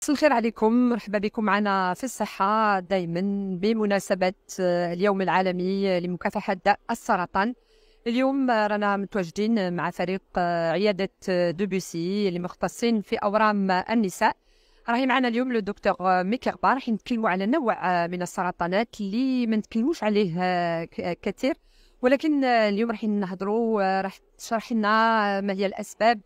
مساء الخير عليكم، مرحبا بكم معنا في الصحة دائما بمناسبة اليوم العالمي لمكافحة داء السرطان. اليوم رانا متواجدين مع فريق عيادة دوبوسي اللي مختصين في أورام النساء. راهي معنا اليوم الدكتور ميكربا، راح نتكلموا على نوع من السرطانات اللي ما نتكلموش عليه كثير، ولكن اليوم راح نهضروا، راح تشرح لنا ما هي الأسباب.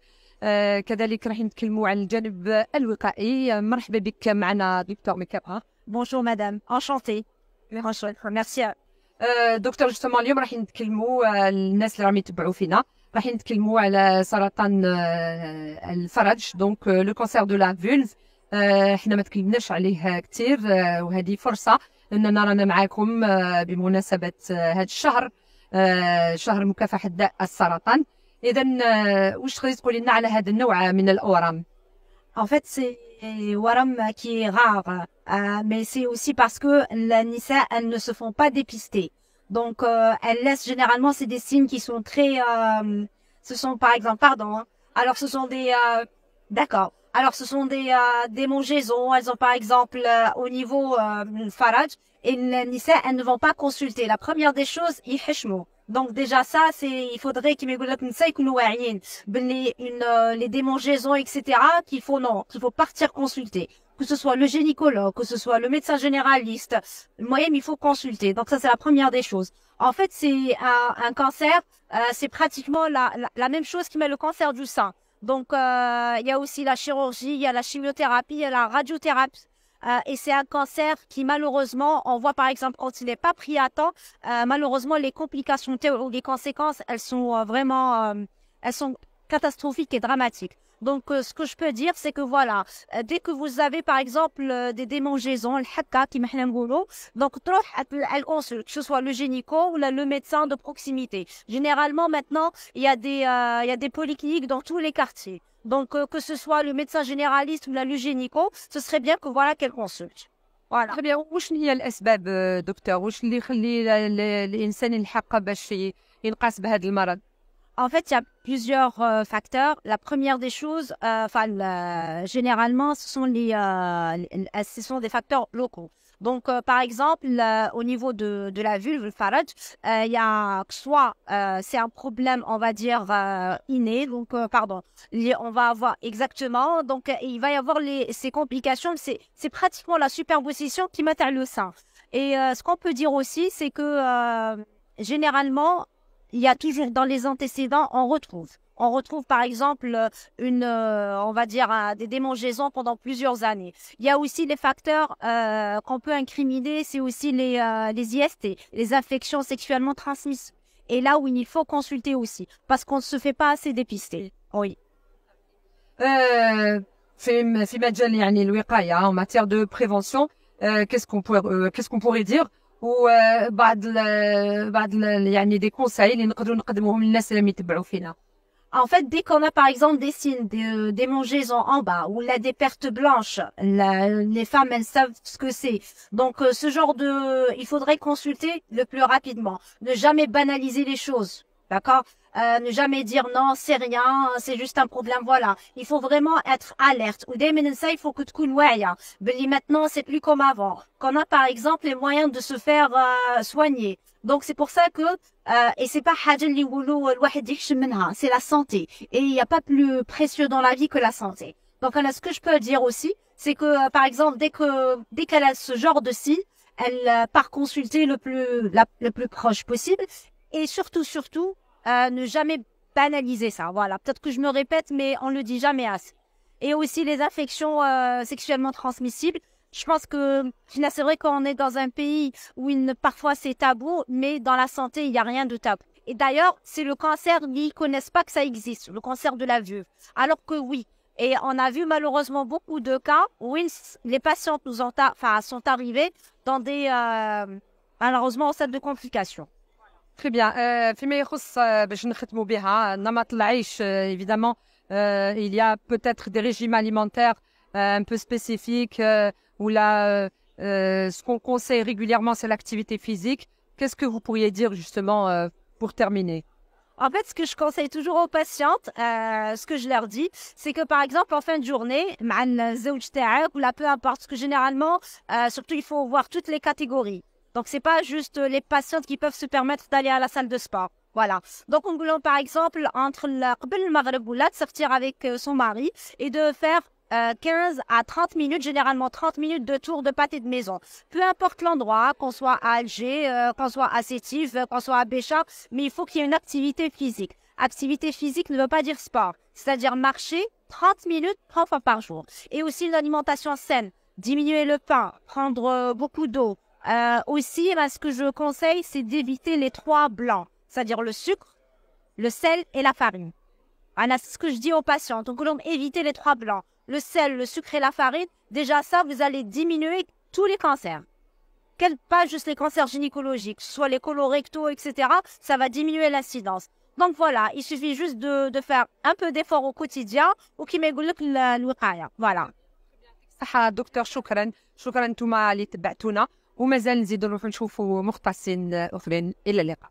كذلك راح نتكلموا عن الجانب الوقائي. مرحبا بك معنا دكتور ميكربا. Bonjour madame, enchantée. Merci. دكتور جوستومون اليوم راح نتكلموا الناس اللي راهم يتبعوا فينا، راح نتكلموا على سرطان الفرج، دونك لو كونسير دو لا فولف. احنا ما تكلمناش عليه كثير، وهذه فرصه اننا رانا معاكم بمناسبه هذا الشهر، شهر مكافحه داء السرطان. اذا واش تقدري تقولي لنا على هذا النوع من الاورام؟ En fait, c'est Waram qui est rare, mais c'est aussi parce que les Nissa, elles ne se font pas dépister. Donc, elles laissent généralement, c'est des signes qui sont très... ce sont par exemple, pardon, hein. Alors ce sont des... D'accord. Alors ce sont des démangeaisons. Elles ont par exemple au niveau faraj, et les Nissa, elles ne vont pas consulter. La première des choses, ils hishmou. Donc déjà ça, il faudrait qu'ils les démangeaisons, etc. qu'il faut partir consulter. Que ce soit le gynécologue, que ce soit le médecin généraliste, moi il faut consulter. Donc ça c'est la première des choses. En fait c'est un cancer, c'est pratiquement la même chose qui met le cancer du sein. Donc il y a aussi la chirurgie, il y a la chimiothérapie, il y a la radiothérapie. Et c'est un cancer qui malheureusement, on voit par exemple quand il n'est pas pris à temps, malheureusement les complications ou les conséquences, elles sont vraiment, elles sont catastrophiques et dramatiques. Donc ce que je peux dire, c'est que voilà, dès que vous avez par exemple des démangeaisons, donc elle consulte, que ce soit le gynéco ou le médecin de proximité. Généralement maintenant, il y a des polycliniques dans tous les quartiers. Donc, que ce soit le médecin généraliste ou le gynéco, ce serait bien que voilà qu'elle consulte. Voilà. Très bien. واش هي الاسباب دكتور؟ واش اللي يخلي الانسان يلحق باش ينقاس بهذا المرض؟ En fait, il y a plusieurs facteurs. La première des choses, généralement, ce sont des facteurs locaux. Donc, par exemple, au niveau de la vulve, le faraj, il y a soit c'est un problème, on va dire, inné. Donc, on va avoir exactement. Donc, il va y avoir ces complications. C'est pratiquement la superposition qui met le sein. Et ce qu'on peut dire aussi, c'est que généralement, il y a toujours dans les antécédents, on retrouve par exemple on va dire des démangeaisons pendant plusieurs années. Il y a aussi les facteurs qu'on peut incriminer, c'est aussi les IST, les infections sexuellement transmises. Et là où il faut consulter aussi, parce qu'on ne se fait pas assez dépister. Oui. في مجال يعني الوقاية en matière de prévention, qu'est-ce qu'on pourrait dire؟ وبعض يعني des conseils اللي نقدروا نقدموهم للناس اللي يتبعوا فينا. En fait, dès qu'on a par exemple des signes de démangeaisons en bas ou là des pertes blanches, les femmes elles savent ce que c'est. Donc ce genre il faudrait consulter le plus rapidement. Ne jamais banaliser les choses, d'accord? Ne jamais dire non, c'est rien, c'est juste un problème, voilà. Il faut vraiment être alerte. Ou dès ça, il faut que tu connais. Maintenant, c'est plus comme avant. Qu'on a par exemple les moyens de se faire soigner. Donc c'est pour ça que et c'est pas c'est la santé. Et il n'y a pas plus précieux dans la vie que la santé. Donc ce que je peux dire aussi, c'est que par exemple dès qu'elle a ce genre de signe, elle part consulter le plus proche possible. Et surtout ne jamais banaliser ça. Voilà, peut-être que je me répète, mais on le dit jamais assez. Et aussi les infections sexuellement transmissibles. Je pense que c'est vrai qu'on est dans un pays où parfois c'est tabou, mais dans la santé, il n'y a rien de tabou. Et d'ailleurs, c'est le cancer, ils ne connaissent pas que ça existe, le cancer de la vulve. Alors que oui. Et on a vu malheureusement beaucoup de cas où les patientes sont arrivées dans des, malheureusement, en salle de complications. Très bien. فيما يخص باش نختموا بها نمط العيش, évidemment, il y a peut-être des régimes alimentaires un peu spécifiques, où là, ce qu'on conseille régulièrement, c'est l'activité physique. Qu'est-ce que vous pourriez dire justement pour terminer? En fait, ce que je conseille toujours aux patientes, ce que je leur dis, c'est que par exemple, en fin de journée, مع الزوج تاعك ou là, peu importe, parce que généralement, surtout, il faut voir toutes les catégories. Donc, c'est pas juste les patientes qui peuvent se permettre d'aller à la salle de sport. Voilà. Donc, on voulait par exemple, entre le Maghreb ou là, de sortir avec son mari et de faire 15 à 30 minutes, généralement 30 minutes de tour de pâté de maison. Peu importe l'endroit, qu'on soit à Alger, qu'on soit à Sétif, qu'on soit à Béchar, mais il faut qu'il y ait une activité physique. Activité physique ne veut pas dire sport, c'est-à-dire marcher 30 minutes 3 fois par jour. Et aussi une alimentation saine, diminuer le pain, prendre beaucoup d'eau. Aussi, ce que je conseille, c'est d'éviter les 3 blancs, c'est-à-dire le sucre, le sel et la farine. Voilà, c'est ce que je dis aux patients. Donc, éviter les 3 blancs. Le sel, le sucre et la farine, déjà ça, vous allez diminuer tous les cancers. Pas juste les cancers gynécologiques, soit les colorectaux, etc. Ça va diminuer l'incidence. Donc voilà, il suffit juste de faire un peu d'effort au quotidien ou qui m'égoulouk الوقاية. Voilà. صحة دكتور، شكرا انتم اللي تبعتونا، ومازال نزيدوا نروحوا نشوفوا مختصين اخرين. الى اللقاء.